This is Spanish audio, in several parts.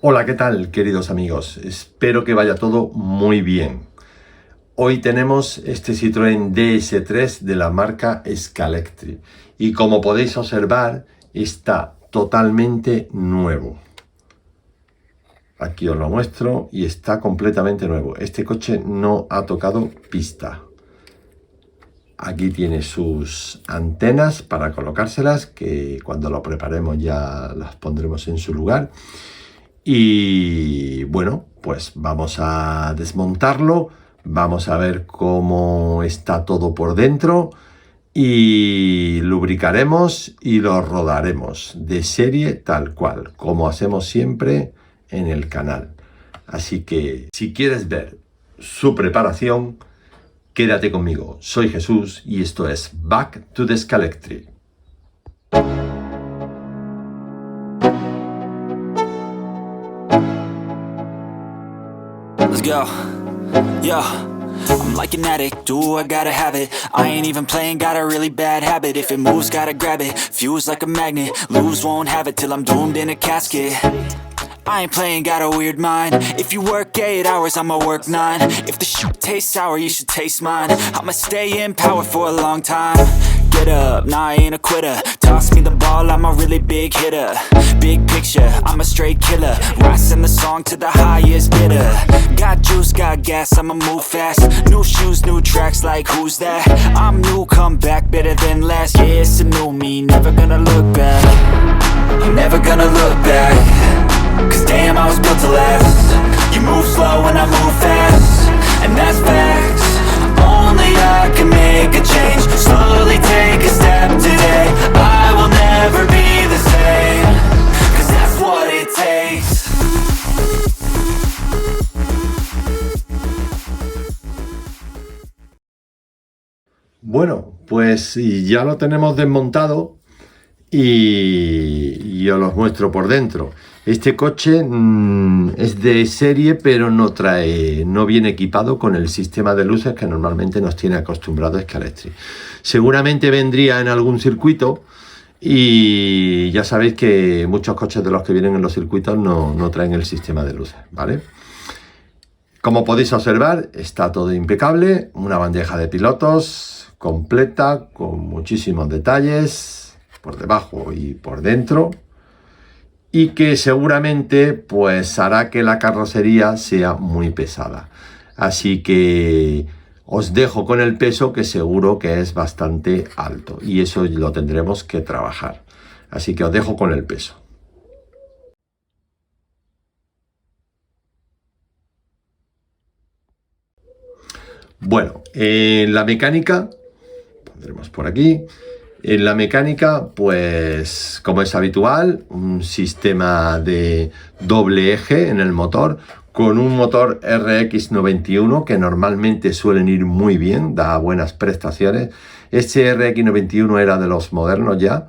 Hola, ¿qué tal, queridos amigos? Espero que vaya todo muy bien. Hoy tenemos este Citroën DS3 de la marca Scalectri y como podéis observar está totalmente nuevo. Aquí os lo muestro y está completamente nuevo. Este coche no ha tocado pista. Aquí tiene sus antenas para colocárselas, que cuando lo preparemos ya las pondremos en su lugar. Y bueno, pues vamos a desmontarlo, vamos a ver cómo está todo por dentro y lubricaremos y lo rodaremos de serie tal cual, como hacemos siempre en el canal. Así que si quieres ver su preparación, quédate conmigo. Soy Jesús y esto es Back to the Scalectri. Let's go. Yo, I'm like an addict, do I gotta have it. I ain't even playing, got a really bad habit. If it moves, gotta grab it, fuse like a magnet. Lose, won't have it till I'm doomed in a casket. I ain't playing, got a weird mind. If you work 8 hours, I'ma work 9. If the shoot tastes sour, you should taste mine. I'ma stay in power for a long time. Get up, nah, I ain't a quitter. Toss me the ball, I'm a really big hitter. Big picture, I'm a straight killer. Rising the song to the highest bidder. Got juice, got gas, I'ma move fast. New shoes, new tracks, like who's that? I'm new, come back, better than last. Yeah, it's a new me, never gonna look back. I'm never gonna look back. Cause damn, I was built to last. You move slow and I move fast, and that's facts. Only I can make a change. Slowly take a step today. I will never be the same. Cause that's what it takes. Bueno, pues ya lo tenemos desmontado y os los muestro por dentro. Este coche es de serie, pero no viene equipado con el sistema de luces que normalmente nos tiene acostumbrado Scalectri. Seguramente vendría en algún circuito y ya sabéis que muchos coches de los que vienen en los circuitos no traen el sistema de luces, ¿vale? Como podéis observar, está todo impecable, una bandeja de pilotos completa con muchísimos detalles por debajo y por dentro, y que seguramente pues hará que la carrocería sea muy pesada. Así que os dejo con el peso, que seguro que es bastante alto y eso lo tendremos que trabajar. Así que os dejo con el peso. Bueno, en la mecánica, pondremos por aquí. En la mecánica, pues como es habitual, un sistema de doble eje en el motor, con un motor RX91 que normalmente suelen ir muy bien, da buenas prestaciones. Este RX91 era de los modernos ya,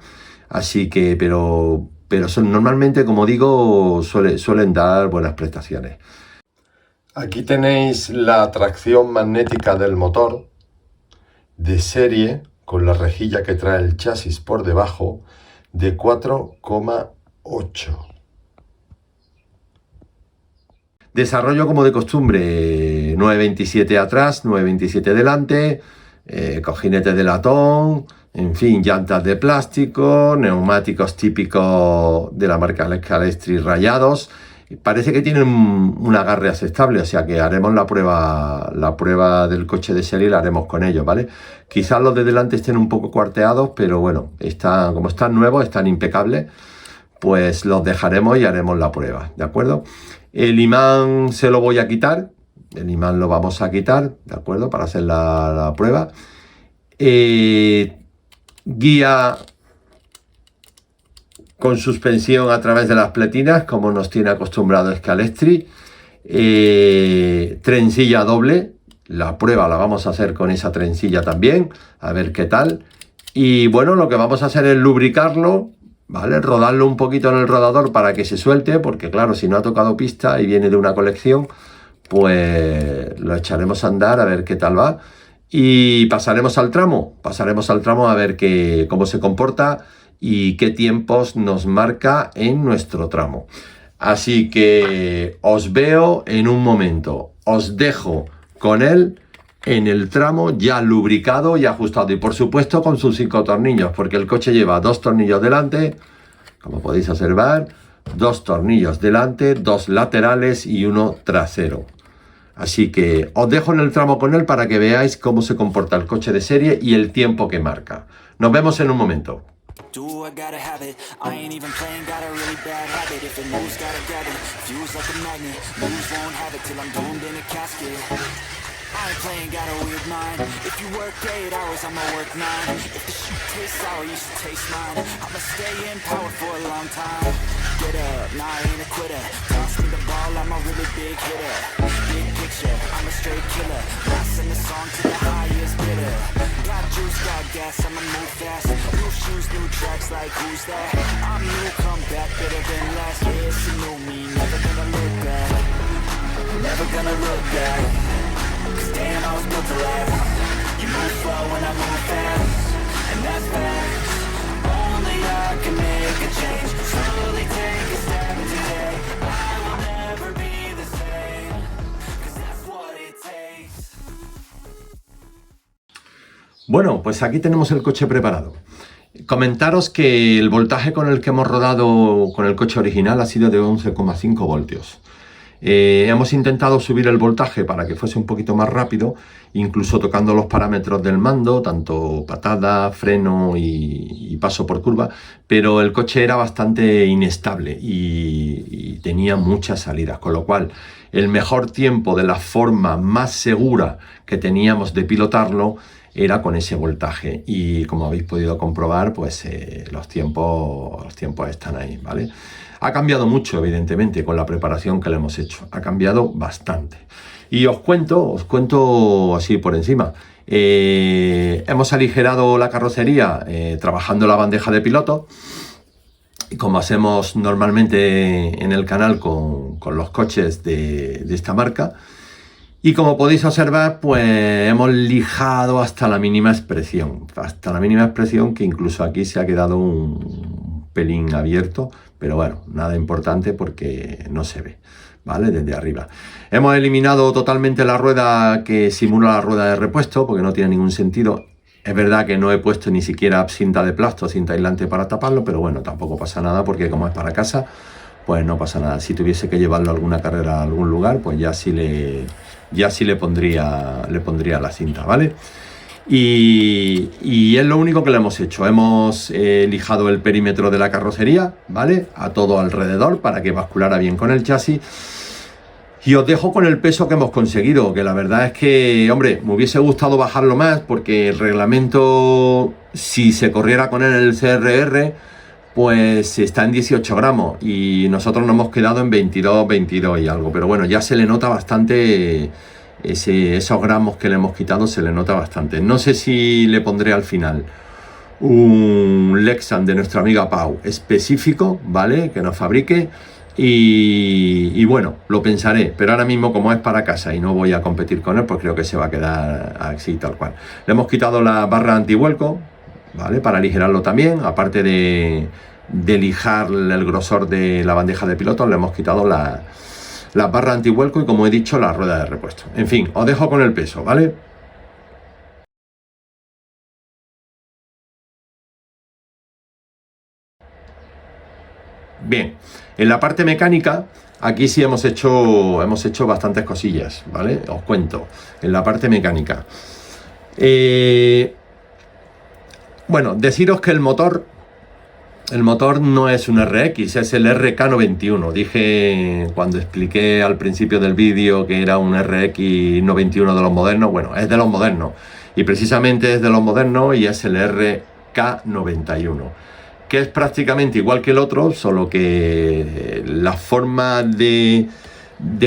así que, pero normalmente, como digo, suelen dar buenas prestaciones. Aquí tenéis la tracción magnética del motor de serie, con la rejilla que trae el chasis por debajo, de 4,8. Desarrollo como de costumbre, 927 atrás, 927 delante, cojinete de latón, en fin, llantas de plástico, neumáticos típicos de la marca Scalectri rayados. Parece que tienen un agarre aceptable, o sea que haremos la prueba del coche de serie, la haremos con ellos, ¿vale? Quizás los de delante estén un poco cuarteados, pero bueno, como están nuevos, están impecables, pues los dejaremos y haremos la prueba, ¿de acuerdo? El imán se lo voy a quitar, el imán lo vamos a quitar, ¿de acuerdo? Para hacer la prueba. Guía con suspensión a través de las pletinas, como nos tiene acostumbrado Scalectri. Trencilla doble, la prueba la vamos a hacer con esa trencilla también, a ver qué tal. Y bueno, lo que vamos a hacer es lubricarlo, ¿vale? Rodarlo un poquito en el rodador para que se suelte, porque claro, si no ha tocado pista y viene de una colección, pues lo echaremos a andar a ver qué tal va. Y pasaremos al tramo a ver cómo se comporta y qué tiempos nos marca en nuestro tramo. Así que os veo en un momento. Os dejo con él en el tramo ya lubricado y ajustado. Y por supuesto con sus 5 tornillos, porque el coche lleva 2 tornillos delante, como podéis observar, 2 tornillos delante, 2 laterales y 1 trasero. Así que os dejo en el tramo con él para que veáis cómo se comporta el coche de serie y el tiempo que marca. Nos vemos en un momento. Do I gotta have it? I ain't even playing, got a really bad habit. If it moves, gotta grab it. Fuse like a magnet. Lose, won't have it till I'm doomed in a casket. I ain't playing, got a weird mind. If you work 8 hours, I'ma work 9. If the shit tastes sour, you should taste mine. I'ma stay in power for a long time. Get up, nah, I ain't a quitter. Toss me the ball, I'm a really big hitter. Big picture, I'm a straight killer. Passing the song to the highest bidder. Got juice, got gas, I'ma move fast. New shoes, new tracks, like who's that? I'm new, come back, better than last. Yeah, it's a new me, never gonna look back. Never gonna look back. Cause damn, I was built to last. You move slow and I move fast. And that's facts. Only I can make a change. Slowly take a step today. I will never be the same. Cause that's what it takes. Bueno, pues aquí tenemos el coche preparado. Comentaros que el voltaje con el que hemos rodado con el coche original ha sido de 11,5 voltios. Hemos intentado subir el voltaje para que fuese un poquito más rápido, incluso tocando los parámetros del mando, tanto patada, freno y paso por curva, pero el coche era bastante inestable y tenía muchas salidas, con lo cual el mejor tiempo de la forma más segura que teníamos de pilotarlo era con ese voltaje, y como habéis podido comprobar, pues los tiempos están ahí, ¿vale? Ha cambiado mucho, evidentemente, con la preparación que le hemos hecho. Ha cambiado bastante. Y os cuento así por encima. Hemos aligerado la carrocería trabajando la bandeja de piloto, como hacemos normalmente en el canal con los coches de esta marca. Y como podéis observar, pues hemos lijado hasta la mínima expresión. Hasta la mínima expresión, que incluso aquí se ha quedado un pelín abierto. Pero bueno, nada importante porque no se ve, ¿vale? Desde arriba. Hemos eliminado totalmente la rueda que simula la rueda de repuesto, porque no tiene ningún sentido. Es verdad que no he puesto ni siquiera cinta de plasto, cinta aislante para taparlo, pero bueno, tampoco pasa nada porque como es para casa, pues no pasa nada. Si tuviese que llevarlo a alguna carrera a algún lugar, pues ya sí le pondría la cinta, ¿vale? Y es lo único que le hemos hecho. Hemos lijado el perímetro de la carrocería, ¿vale? A todo alrededor para que basculara bien con el chasis. Y os dejo con el peso que hemos conseguido, que la verdad es que, hombre, me hubiese gustado bajarlo más, porque el reglamento, si se corriera con él en el CRR, pues está en 18 gramos y nosotros nos hemos quedado en 22 y algo. Pero bueno, ya se le nota bastante. Esos gramos que le hemos quitado se le nota bastante. No sé si le pondré al final un Lexan de nuestra amiga Pau específico, ¿vale? Que nos fabrique. Y bueno, lo pensaré, pero ahora mismo, como es para casa y no voy a competir con él, pues creo que se va a quedar así tal cual. Le hemos quitado la barra antivuelco, ¿vale? Para aligerarlo también, aparte de lijar el grosor de la bandeja de piloto, le hemos quitado la barra antivuelco y, como he dicho, la rueda de repuesto. En fin, os dejo con el peso, ¿vale? Bien, en la parte mecánica, aquí sí hemos hecho bastantes cosillas, ¿vale? Os cuento, en la parte mecánica. Bueno, deciros que el motor no es un RX, es el RK91. Dije cuando expliqué al principio del vídeo que era un RX 91 de los modernos. Bueno, es de los modernos, y precisamente es de los modernos, y es el RK91, que es prácticamente igual que el otro, solo que la forma de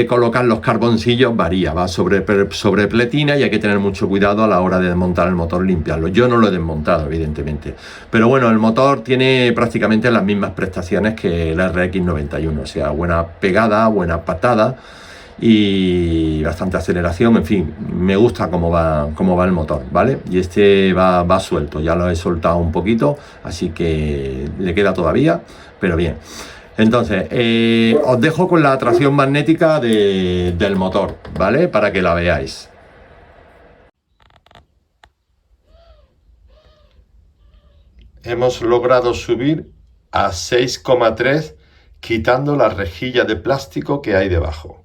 colocar los carboncillos varía, va sobre pletina, y hay que tener mucho cuidado a la hora de desmontar el motor, limpiarlo. Yo no lo he desmontado, evidentemente, pero bueno, el motor tiene prácticamente las mismas prestaciones que el RX91, o sea, buena pegada, buena patada y bastante aceleración. En fin, me gusta cómo va el motor, ¿vale? Y este va suelto, ya lo he soltado un poquito, así que le queda todavía, pero bien. Entonces, os dejo con la atracción magnética del motor, ¿vale? Para que la veáis. Hemos logrado subir a 6,3 quitando la rejilla de plástico que hay debajo.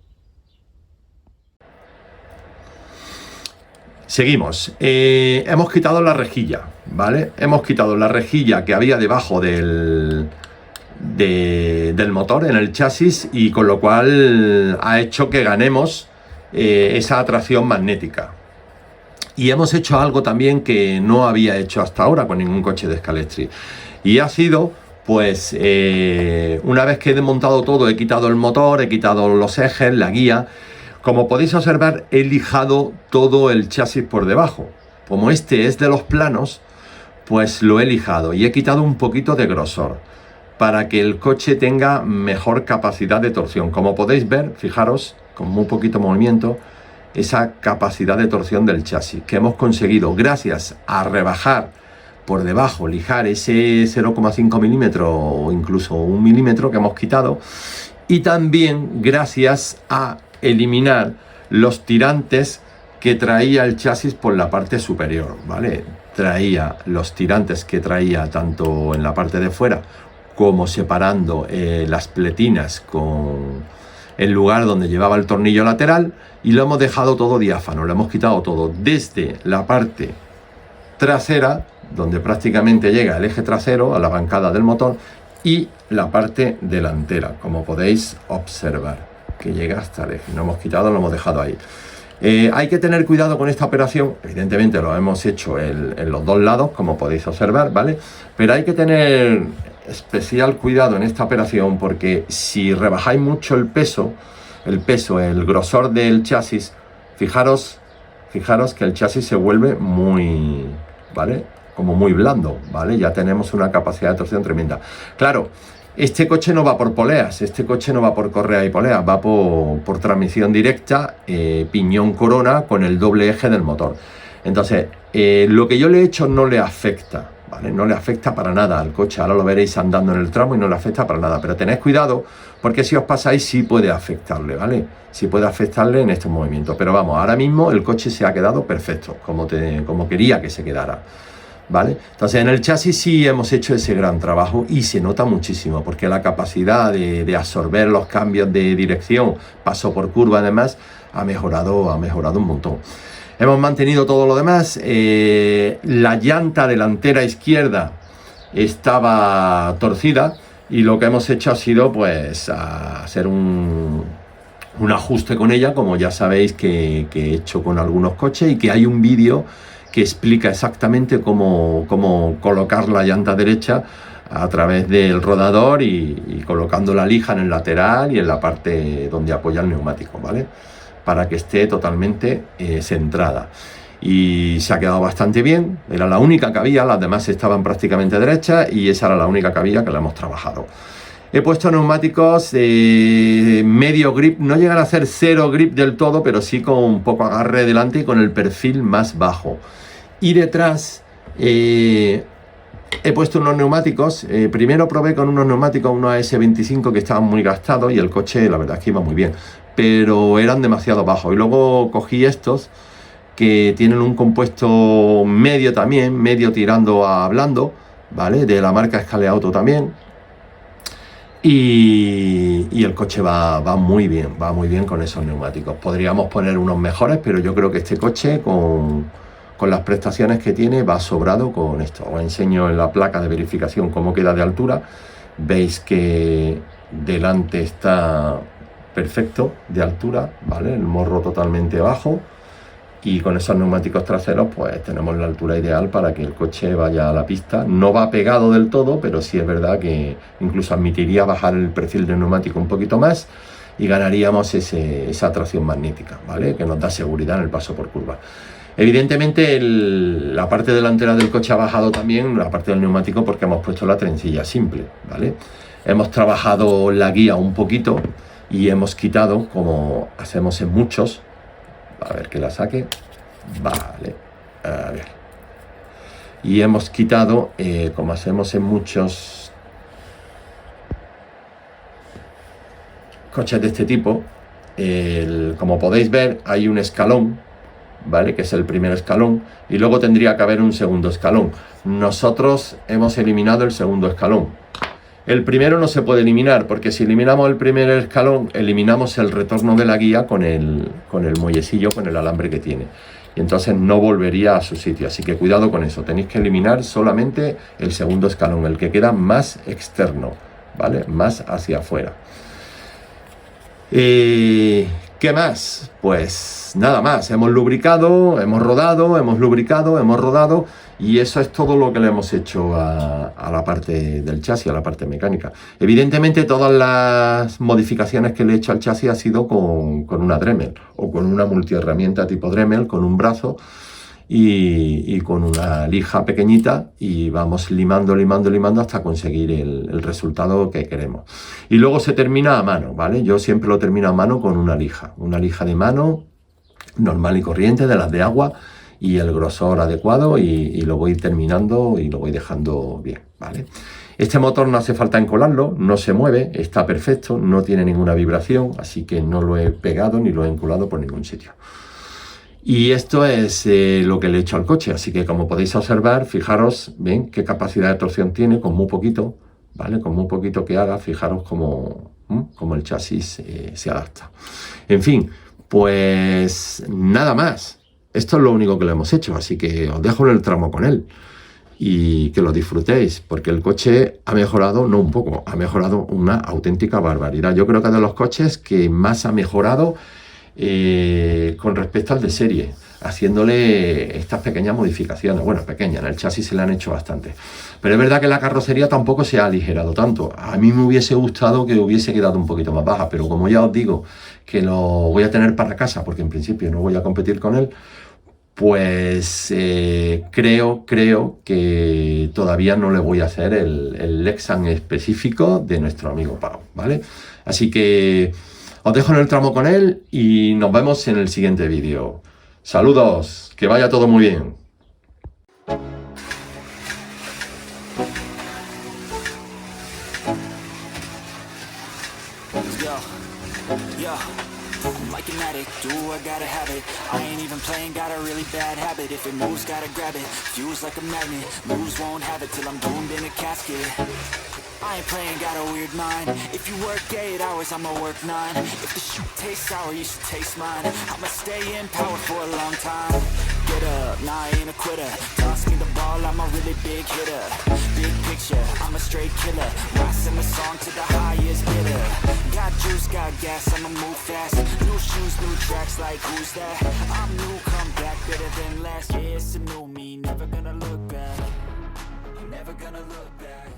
Seguimos. Hemos quitado la rejilla, ¿vale? Hemos quitado la rejilla que había debajo del motor en el chasis, y con lo cual ha hecho que ganemos esa atracción magnética. Y hemos hecho algo también que no había hecho hasta ahora con ningún coche de Scalextric, y ha sido, pues, una vez que he desmontado todo, he quitado el motor, he quitado los ejes, la guía. Como podéis observar, he lijado todo el chasis por debajo. Como este es de los planos, pues lo he lijado y he quitado un poquito de grosor para que el coche tenga mejor capacidad de torsión. Como podéis ver, fijaros, con muy poquito movimiento, esa capacidad de torsión del chasis que hemos conseguido gracias a rebajar por debajo, lijar ese 0,5 milímetros o incluso 1 milímetro que hemos quitado, y también gracias a eliminar los tirantes que traía el chasis por la parte superior, ¿vale? Traía los tirantes que traía tanto en la parte de fuera como separando las pletinas con el lugar donde llevaba el tornillo lateral, y lo hemos dejado todo diáfano, lo hemos quitado todo desde la parte trasera, donde prácticamente llega el eje trasero a la bancada del motor, y la parte delantera, como podéis observar, que llega hasta el eje. No hemos quitado, lo hemos dejado ahí. Hay que tener cuidado con esta operación, evidentemente lo hemos hecho en los dos lados, como podéis observar, ¿vale? Pero hay que tener especial cuidado en esta operación, porque si rebajáis mucho el peso, el grosor del chasis, fijaros que el chasis se vuelve muy, ¿vale? Como muy blando, ¿vale? Ya tenemos una capacidad de torsión tremenda. Claro, este coche no va por poleas, este coche no va por correa y poleas, va por transmisión directa, piñón corona con el doble eje del motor. Entonces, lo que yo le he hecho no le afecta, ¿vale? No le afecta para nada al coche. Ahora lo veréis andando en el tramo y no le afecta para nada. Pero tened cuidado, porque si os pasáis sí puede afectarle, ¿vale? Sí puede afectarle en estos movimientos. Pero vamos, ahora mismo el coche se ha quedado perfecto, como quería que se quedara, ¿vale? Entonces en el chasis sí hemos hecho ese gran trabajo y se nota muchísimo, porque la capacidad de absorber los cambios de dirección, paso por curva, además, ha mejorado un montón. Hemos mantenido todo lo demás. La llanta delantera izquierda estaba torcida, y lo que hemos hecho ha sido, pues, hacer un ajuste con ella, como ya sabéis que he hecho con algunos coches, y que hay un vídeo que explica exactamente cómo colocar la llanta derecha a través del rodador y colocando la lija en el lateral y en la parte donde apoya el neumático, ¿vale? Para que esté totalmente centrada. Y se ha quedado bastante bien. Era la única que había, las demás estaban prácticamente derechas, y esa era la única que había que la hemos trabajado. He puesto neumáticos medio grip, no llegan a hacer cero grip del todo, pero sí con un poco agarre delante y con el perfil más bajo. Y detrás he puesto unos neumáticos. Primero probé con unos neumáticos, unos AS25 que estaban muy gastados, y el coche la verdad es que iba muy bien, pero eran demasiado bajos. Y luego cogí estos que tienen un compuesto medio también, medio tirando a blando, ¿vale? De la marca Scaleauto también. Y el coche va muy bien con esos neumáticos. Podríamos poner unos mejores, pero yo creo que este coche con las prestaciones que tiene va sobrado con esto. Os enseño en la placa de verificación cómo queda de altura. Veis que delante está perfecto de altura, ¿vale? El morro totalmente bajo, y con esos neumáticos traseros pues tenemos la altura ideal para que el coche vaya a la pista. No va pegado del todo, pero sí es verdad que incluso admitiría bajar el perfil del neumático un poquito más, y ganaríamos esa tracción magnética, ¿vale? Que nos da seguridad en el paso por curva. Evidentemente la parte delantera del coche ha bajado también, la parte del neumático, porque hemos puesto la trencilla simple, ¿vale? Hemos trabajado la guía un poquito y hemos quitado, como hacemos en muchos, a ver que la saque, vale, a ver, y hemos quitado, como hacemos en muchos, coches de este tipo, como podéis ver, hay un escalón, ¿vale? Que es el primer escalón, y luego tendría que haber un segundo escalón. Nosotros hemos eliminado el segundo escalón. El primero no se puede eliminar, porque si eliminamos el primer escalón, eliminamos el retorno de la guía con el muellecillo, con el alambre que tiene. Y entonces no volvería a su sitio. Así que cuidado con eso. Tenéis que eliminar solamente el segundo escalón, el que queda más externo, ¿vale? Más hacia afuera. ¿Qué más? Pues nada más. Hemos lubricado, hemos rodado, hemos lubricado, hemos rodado. Y eso es todo lo que le hemos hecho a la parte del chasis, a la parte mecánica. Evidentemente todas las modificaciones que le he hecho al chasis ha sido con una Dremel o con una multiherramienta tipo Dremel, con un brazo y con una lija pequeñita, y vamos limando hasta conseguir el resultado que queremos. Y luego se termina a mano, ¿vale? Yo siempre lo termino a mano con una lija de mano normal y corriente, de las de agua, y el grosor adecuado, y lo voy terminando y lo voy dejando bien, ¿vale? Este motor no hace falta encolarlo, no se mueve, está perfecto, no tiene ninguna vibración, así que no lo he pegado ni lo he enculado por ningún sitio. Y esto es lo que le he hecho al coche, así que como podéis observar, fijaros bien qué capacidad de torsión tiene, con muy poquito, ¿vale? Con muy poquito que haga, fijaros cómo el chasis se adapta. En fin, pues nada más. Esto es lo único que le hemos hecho, así que os dejo en el tramo con él y que lo disfrutéis, porque el coche ha mejorado, no un poco, ha mejorado una auténtica barbaridad. Yo creo que es de los coches que más ha mejorado con respecto al de serie, haciéndole estas pequeñas modificaciones. Bueno, pequeñas, en el chasis se le han hecho bastante. Pero es verdad que la carrocería tampoco se ha aligerado tanto. A mí me hubiese gustado que hubiese quedado un poquito más baja, pero como ya os digo que lo voy a tener para casa, porque en principio no voy a competir con él, pues creo que todavía no le voy a hacer el Lexan específico de nuestro amigo Pau, ¿vale? Así que os dejo en el tramo con él y nos vemos en el siguiente vídeo. Saludos, que vaya todo muy bien. I'm like an addict, do I gotta have it. I ain't even playing, got a really bad habit. If it moves, gotta grab it. Fuse like a magnet, lose, won't have it till I'm doomed in a casket. I ain't playing, got a weird mind. If you work 8 hours, I'ma work 9. If the shoot tastes sour, you should taste mine. I'ma stay in power for a long time. Get up, nah, I ain't a quitter. Toss me the ball, I'm a really big hitter. Big picture, I'm a straight killer. Rising the song to the highest bidder. Got juice, got gas, I'ma move fast. New shoes, new tracks, like who's that? I'm new, come back, better than last. Yeah, it's a new me, never gonna look back. Never gonna look back.